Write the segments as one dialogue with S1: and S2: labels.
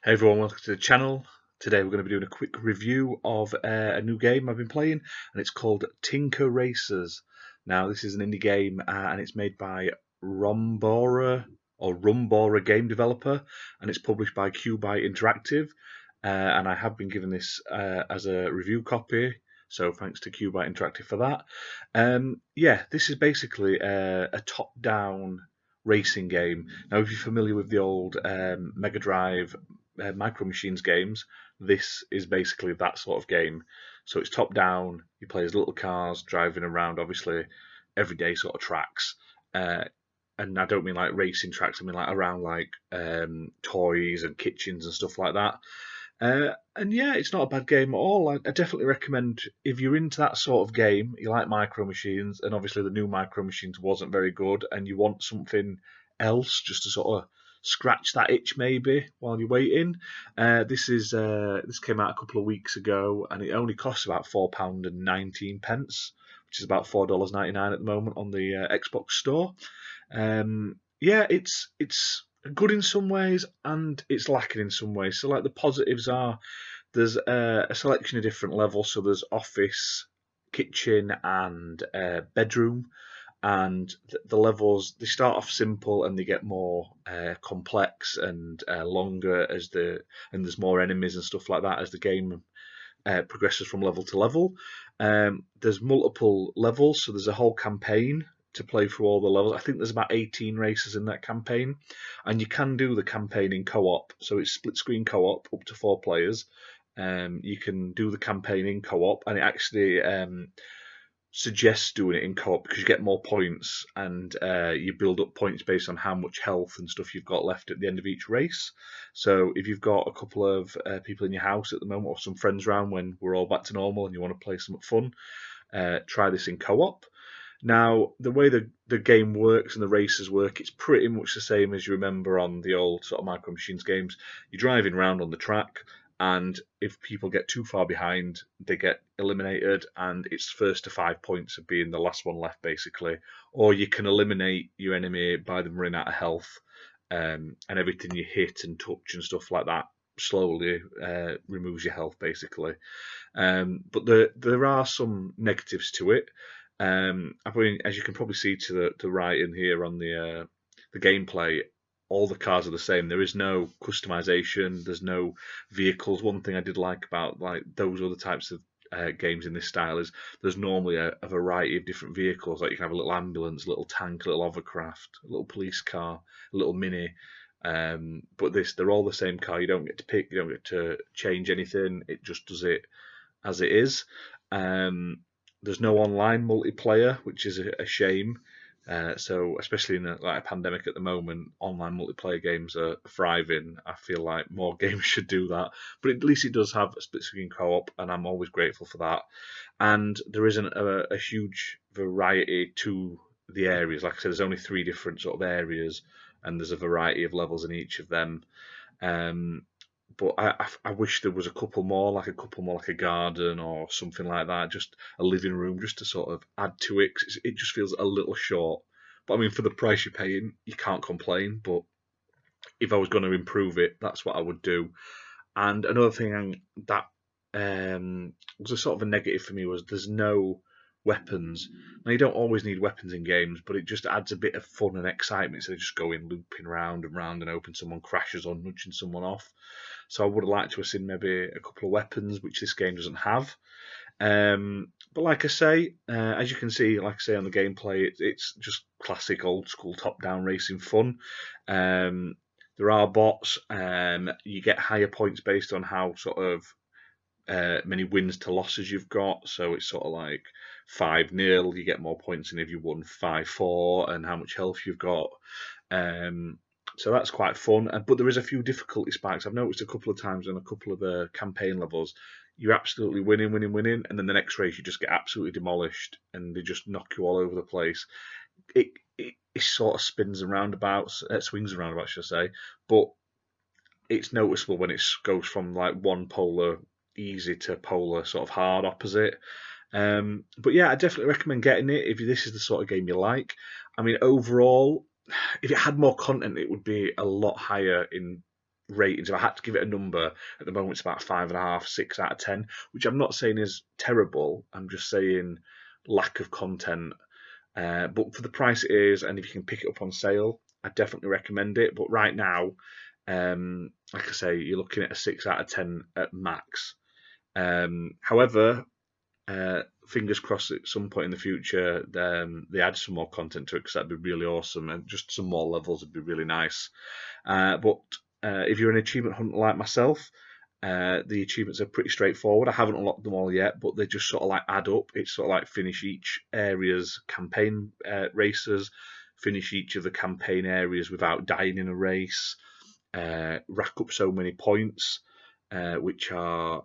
S1: Hey everyone, welcome to the channel. Today we're going to be doing a quick review of a new game I've been playing, and it's called Tinker Racers. Now this is an indie game, and it's made by Rumbora game developer, and it's published by Cubite Interactive. And I have been given this as a review copy, so thanks to Cubite Interactive for that. Yeah, this is basically a top-down racing game. Now, if you're familiar with the old Mega Drive Micro Machines games, this is basically that sort of game. So it's top down. You play as little cars driving around, obviously everyday sort of tracks. Uh, and I don't mean like racing tracks. I mean like around like toys and kitchens and stuff like that. And yeah, it's not a bad game at all. I definitely recommend if you're into that sort of game, you like Micro Machines, and obviously the new Micro Machines wasn't very good, and you want something else just to sort of scratch that itch maybe while you're waiting. This came out a couple of weeks ago, and it only costs about £4.19, which is about $4.99 at the moment on the Xbox Store. Yeah, it's good in some ways and it's lacking in some ways. So like the positives are there's a selection of different levels. So there's office, kitchen, and bedroom. And the levels they start off simple and they get more complex and longer and there's more enemies and stuff like that as the game progresses from level to level. There's multiple levels, so there's a whole campaign to play through all the levels. I think there's about 18 races in that campaign, and you can do the campaign in co-op. So it's split screen co-op up to 4 players. You can do the campaign in co-op, and it actually suggests doing it in co-op because you get more points and you build up points based on how much health and stuff you've got left at the end of each race. So if you've got a couple of people in your house at the moment or some friends around when we're all back to normal and you want to play something fun, try this in co-op. Now, the way the game works and the races work, it's pretty much the same as you remember on the old sort of Micro Machines games. You're driving around on the track, and if people get too far behind, they get eliminated, and it's first to 5 points of being the last one left, basically. Or you can eliminate your enemy by them running out of health, and everything you hit and touch and stuff like that slowly removes your health, basically. But there are some negatives to it. I mean, as you can probably see to the right in here on the gameplay, all the cars are the same. There is no customization. There's no vehicles. One thing I did like about like those other types of games in this style is there's normally a variety of different vehicles. Like you can have a little ambulance, a little tank, a little hovercraft, a little police car, a little mini. But they're all the same car. You don't get to pick. You don't get to change anything. It just does it as it is. There's no online multiplayer, which is a shame. So, especially in a pandemic at the moment, online multiplayer games are thriving. I feel like more games should do that, but at least it does have a split screen co-op, and I'm always grateful for that. And there isn't a huge variety to the areas. Like I said, there's only 3 different sort of areas, and there's a variety of levels in each of them. Um, but I wish there was a couple more, like a garden or something like that, just a living room, just to sort of add to it. 'Cause it just feels a little short. But I mean, for the price you're paying, you can't complain. But if I was going to improve it, that's what I would do. And another thing that was a sort of a negative for me was there's no weapons. Now you don't always need weapons in games, but it just adds a bit of fun and excitement instead of just going looping round and round and hoping someone crashes or nudging someone off. So I would have liked to have seen maybe a couple of weapons, which this game doesn't have. But like I say, as you can see, like I say on the gameplay, it's just classic old school top-down racing fun. There are bots. You get higher points based on how sort of many wins to losses you've got. So it's sort of like 5-0, you get more points than if you won 5-4, and how much health you've got. So that's quite fun. But there is a few difficulty spikes. I've noticed a couple of times on a couple of the campaign levels, you're absolutely winning, and then the next race you just get absolutely demolished, and they just knock you all over the place. It sort of swings and roundabouts, should I say, but it's noticeable when it goes from like one polar easy to polar sort of hard opposite. But yeah, I definitely recommend getting it if this is the sort of game you like. I mean, overall, if it had more content, it would be a lot higher in ratings, if I had to give it a number, at the moment it's about 5.5, 6 out of 10, which I'm not saying is terrible. I'm just saying lack of content. But for the price it is, and if you can pick it up on sale, I definitely recommend it. But right now, like I say, you're looking at a 6 out of 10 at max. However, fingers crossed at some point in the future they add some more content to it, because that'd be really awesome, and just some more levels would be really nice. But if you're an achievement hunter like myself, the achievements are pretty straightforward. I haven't unlocked them all yet, but they just sort of like add up. It's sort of like finish each area's campaign races, finish each of the campaign areas without dying in a race, rack up so many points, which are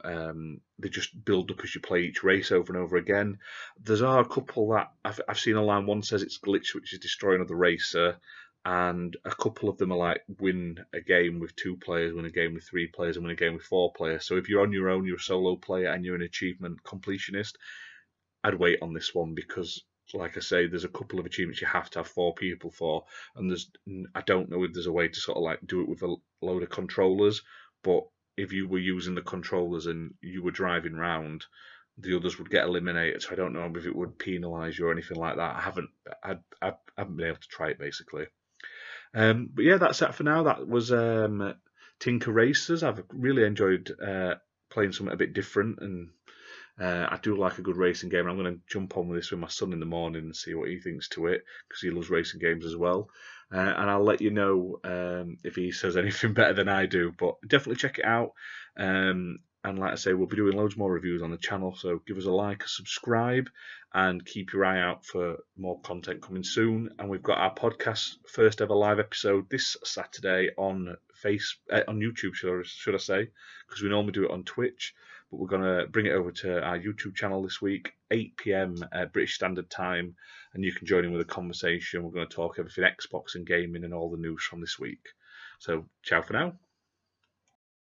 S1: they just build up as you play each race over and over again. There's are a couple that I've seen online. One says it's glitch, which is destroy another racer, and a couple of them are like win a game with 2 players, win a game with 3 players, and win a game with 4 players. So if you're on your own, you're a solo player, and you're an achievement completionist, I'd wait on this one, because, like I say, there's a couple of achievements you have to have 4 people for, and I don't know if there's a way to sort of like do it with a load of controllers, but if you were using the controllers and you were driving round, the others would get eliminated. So I don't know if it would penalise you or anything like that. I haven't been able to try it, basically. But yeah, that's it for now. That was Tinker Racers. I've really enjoyed playing something a bit different, and I do like a good racing game. I'm going to jump on with this with my son in the morning and see what he thinks to it, because he loves racing games as well. And I'll let you know if he says anything better than I do. But definitely check it out. And like I say, we'll be doing loads more reviews on the channel, so give us a like, a subscribe, and keep your eye out for more content coming soon. And we've got our podcast first ever live episode this Saturday on YouTube, should I say, because we normally do it on Twitch. But we're going to bring it over to our YouTube channel this week, 8 p.m. British Standard Time, and you can join in with a conversation. We're going to talk everything Xbox and gaming and all the news from this week. So, ciao for now.